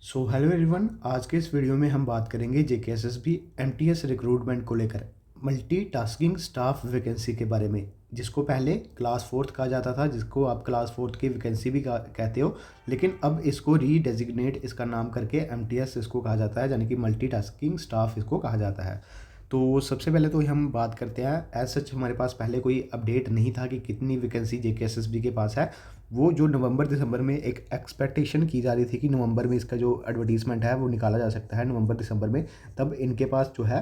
So hello everyone, आज के इस वीडियो में हम बात करेंगे जेकेएसएसबी एमटीएस रिक्रूटमेंट को लेकर मल्टीटास्किंग स्टाफ वैकेंसी के बारे में, जिसको पहले क्लास फोर्थ कहा जाता था, जिसको आप क्लास फोर्थ की वैकेंसी भी कहते हो। लेकिन अब इसको रीडेजिग्नेट इसका नाम करके एमटीएस इसको कहा जाता है, यानी कि मल्टीटास्किंग स्टाफ इसको कहा जाता है। तो सबसे पहले तो हम बात करते हैं, एज सच हमारे पास पहले कोई अपडेट नहीं था कि कितनी वैकेंसी जेकेएसएसबी के पास है। वो जो नवंबर दिसंबर में एक एक्सपेक्टेशन की जा रही थी कि नवंबर में इसका जो एडवर्टीजमेंट है वो निकाला जा सकता है नवंबर दिसंबर में, तब इनके पास जो है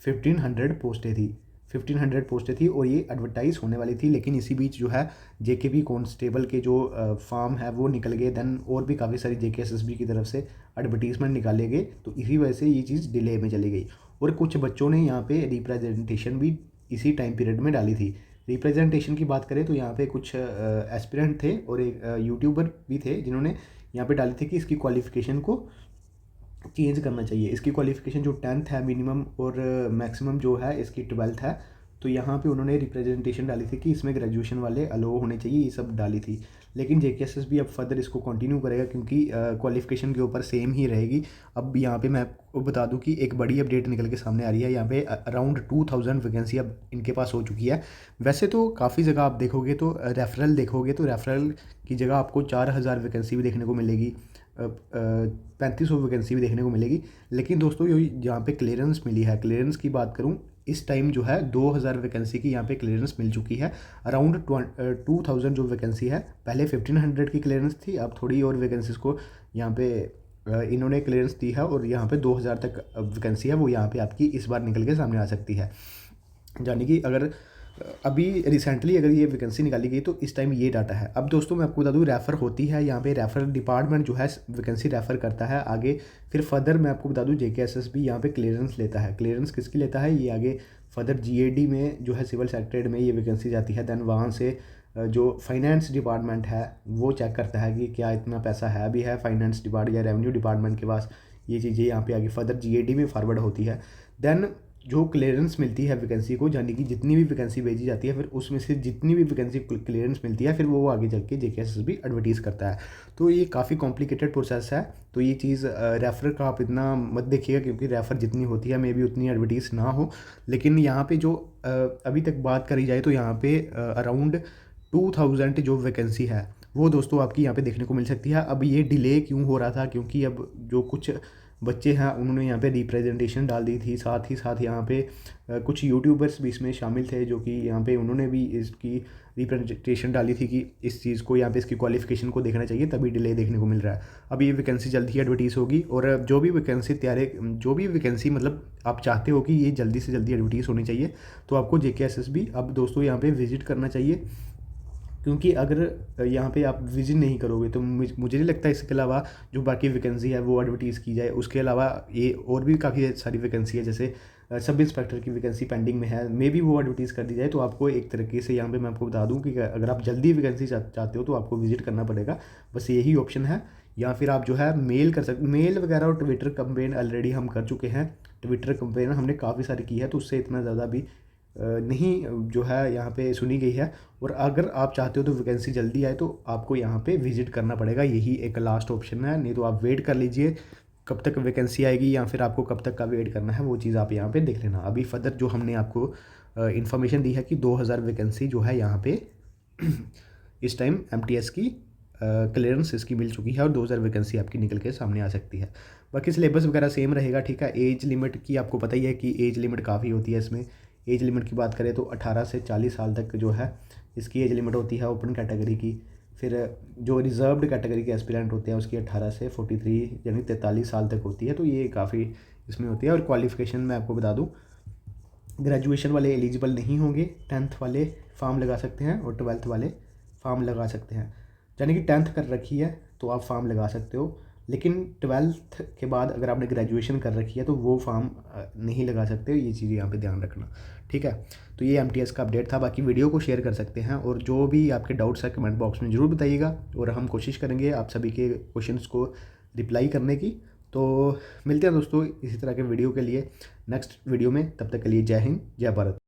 1500 पोस्टें थी। 1500 पोस्टें थी और ये एडवर्टाइज होने वाली थी। लेकिन इसी बीच जो है जेकेपी कांस्टेबल के जो फॉर्म है वो निकल गए, देन और भी काफ़ी सारी जेकेएसएसबी की तरफ से एडवर्टीजमेंट निकाले गए, तो इसी वजह से ये चीज़ डिले में चली गई। और कुछ बच्चों ने यहाँ पे रिप्रेजेंटेशन भी इसी टाइम पीरियड में डाली थी। रिप्रेजेंटेशन की बात करें तो यहाँ पे कुछ एस्पिरेंट थे और एक यूट्यूबर भी थे जिन्होंने यहाँ पे डाली थी कि इसकी क्वालिफ़िकेशन को चेंज करना चाहिए। इसकी क्वालिफ़िकेशन जो 10th है मिनिमम और मैक्सिमम जो है इसकी 12th है। तो यहाँ पे उन्होंने रिप्रेजेंटेशन डाली थी कि इसमें ग्रेजुएशन वाले अलो होने चाहिए, ये सब डाली थी। लेकिन जेकेएसएसबी अब फर्दर इसको कंटिन्यू करेगा क्योंकि क्वालिफ़िकेशन के ऊपर सेम ही रहेगी। अब यहाँ पे मैं आपको बता दूँ कि एक बड़ी अपडेट निकल के सामने आ रही है। यहाँ पे अराउंड 2000 वैकेंसी अब इनके पास हो चुकी है। वैसे तो काफ़ी जगह आप देखोगे तो रेफरल देखोगे तो रेफरल की जगह आपको 4000 वैकेंसी भी देखने को मिलेगी, 3500 वैकेंसी भी देखने को मिलेगी। लेकिन दोस्तों ये यहाँ पे क्लियरेंस मिली है, क्लियरेंस की बात करूँ इस टाइम जो है 2000 वैकेंसी की यहाँ पे क्लियरेंस मिल चुकी है। अराउंड 2000 जो वैकेंसी है, पहले 1500 की क्लियरेंस थी, अब थोड़ी और वैकेंसीज को यहाँ पे इन्होंने क्लियरेंस दी है और यहाँ पे 2000 तक वैकेंसी है वो यहाँ पे आपकी इस बार निकल के सामने आ सकती है। यानी कि अगर अभी रिसेंटली अगर ये वैकेंसी निकाली गई तो इस टाइम ये डाटा है। अब दोस्तों मैं आपको बता दूँ रेफ़र होती है, यहाँ पे रेफ़र डिपार्टमेंट जो है वैकेंसी रेफ़र करता है आगे। फिर फर्दर मैं आपको बता दूँ जेकेएसएसबी यहाँ पे क्लियरेंस लेता है। क्लियरेंस किसकी लेता है, ये आगे फर्दर जीएडी में जो है सिविल सेक्रेटरी में ये वैकेंसी जाती है। दैन वहाँ से जो फाइनेंस डिपार्टमेंट है वो चेक करता है कि क्या इतना पैसा है अभी है फाइनेंस डिपार्ट या रेवेन्यू डिपार्टमेंट के पास, ये चीज़ें यहाँ पे आगे फर्दर जीएडी में फॉरवर्ड होती है। देन जो क्लियरेंस मिलती है वैकेंसी को, यानी कि जितनी भी वैकेंसी भेजी जाती है फिर उसमें से जितनी भी वैकेंसी क्लियरेंस मिलती है फिर वो आगे चल के जेकेएसएसबी एडवर्टीज़ करता है। तो ये काफ़ी कॉम्प्लिकेटेड प्रोसेस है। तो ये चीज़ रेफर का आप इतना मत देखिएगा क्योंकि रेफर जितनी होती है मे बी उतनी एडवर्टीज़ ना हो। लेकिन यहाँ पे जो अभी तक बात करी जाए तो यहाँ पे अराउंड 2000 जो वैकेंसी है वो दोस्तों आपकी यहाँ पे देखने को मिल सकती है। अब ये डिले क्यों हो रहा था, क्योंकि अब जो कुछ बच्चे हैं उन्होंने यहाँ पे रिप्रेजेंटेशन डाल दी थी, साथ ही साथ यहाँ पे कुछ यूट्यूबर्स भी इसमें शामिल थे जो कि यहाँ पे उन्होंने भी इसकी रिप्रेजेंटेशन डाली थी कि इस चीज़ को यहाँ पे इसकी क्वालिफिकेशन को देखना चाहिए, तभी डिले देखने को मिल रहा है। अब ये वैकेंसी जल्द ही एडवर्टीज़ होगी और जो भी वैकेंसी जो भी वैकेंसी मतलब आप चाहते हो कि ये जल्दी से जल्दी एडवर्टीज़ होनी चाहिए, तो आपको जेकेएसएसबी अब दोस्तों यहाँ पे विजिट करना चाहिए। क्योंकि अगर यहाँ पे आप विजिट नहीं करोगे तो मुझे नहीं लगता इसके अलावा जो बाकी वैकेंसी है वो एडवर्टीज़ की जाए। उसके अलावा ये और भी काफ़ी सारी वैकेंसी है, जैसे सब इंस्पेक्टर की वैकेंसी पेंडिंग में है, मे बी वो एडवर्टीज़ कर दी जाए। तो आपको एक तरीके से यहाँ पे मैं आपको बता दूँ कि अगर आप जल्दी वैकेंसी चाहते हो तो आपको विजिट करना पड़ेगा, बस यही ऑप्शन है। या फिर आप जो है मेल कर सकते, मेल वगैरह और ट्विटर कंपेन ऑलरेडी हम कर चुके हैं। ट्विटर कंपेन हमने काफ़ी सारी की है तो उससे इतना ज़्यादा भी नहीं जो है यहाँ पे सुनी गई है। और अगर आप चाहते हो तो वैकेंसी जल्दी आए तो आपको यहाँ पे विजिट करना पड़ेगा, यही एक लास्ट ऑप्शन है। नहीं तो आप वेट कर लीजिए कब तक वैकेंसी आएगी या फिर आपको कब तक का वेट करना है, वो चीज़ आप यहाँ पे देख लेना। अभी फर्दर जो हमने आपको इन्फॉर्मेशन दी है कि 2000 वैकेंसी जो है यहाँ पे इस टाइम एमटीएस की क्लियरेंस इसकी मिल चुकी है और 2000 वैकेंसी आपकी निकल के सामने आ सकती है। बाकी सिलेबस वगैरह सेम रहेगा, ठीक है। एज लिमिट की आपको पता ही है कि एज लिमिट काफ़ी होती है इसमें। एज लिमिट की बात करें तो 18 से 40 साल तक जो है इसकी एज लिमिट होती है ओपन कैटेगरी की। फिर जो रिजर्व्ड कैटेगरी के एस्पिरेंट होते हैं उसकी 18 से 43 यानी 43 साल तक होती है। तो ये काफ़ी इसमें होती है। और क्वालिफ़िकेशन मैं आपको बता दूँ, ग्रेजुएशन वाले एलिजिबल नहीं होंगे, 10th वाले फॉर्म लगा सकते हैं और 12th वाले फॉर्म लगा सकते हैं। यानी कि 10th कर रखी है तो आप फॉर्म लगा सकते हो, लेकिन 12th के बाद अगर आपने ग्रेजुएशन कर रखी है तो वो फॉर्म नहीं लगा सकते। ये चीज़ यहाँ पे ध्यान रखना, ठीक है। तो ये एमटीएस का अपडेट था। बाकी वीडियो को शेयर कर सकते हैं और जो भी आपके डाउट्स है कमेंट बॉक्स में ज़रूर बताइएगा और हम कोशिश करेंगे आप सभी के क्वेश्चंस को रिप्लाई करने की। तो मिलते हैं दोस्तों इसी तरह के वीडियो के लिए नेक्स्ट वीडियो में, तब तक के लिए जय हिंद जय भारत।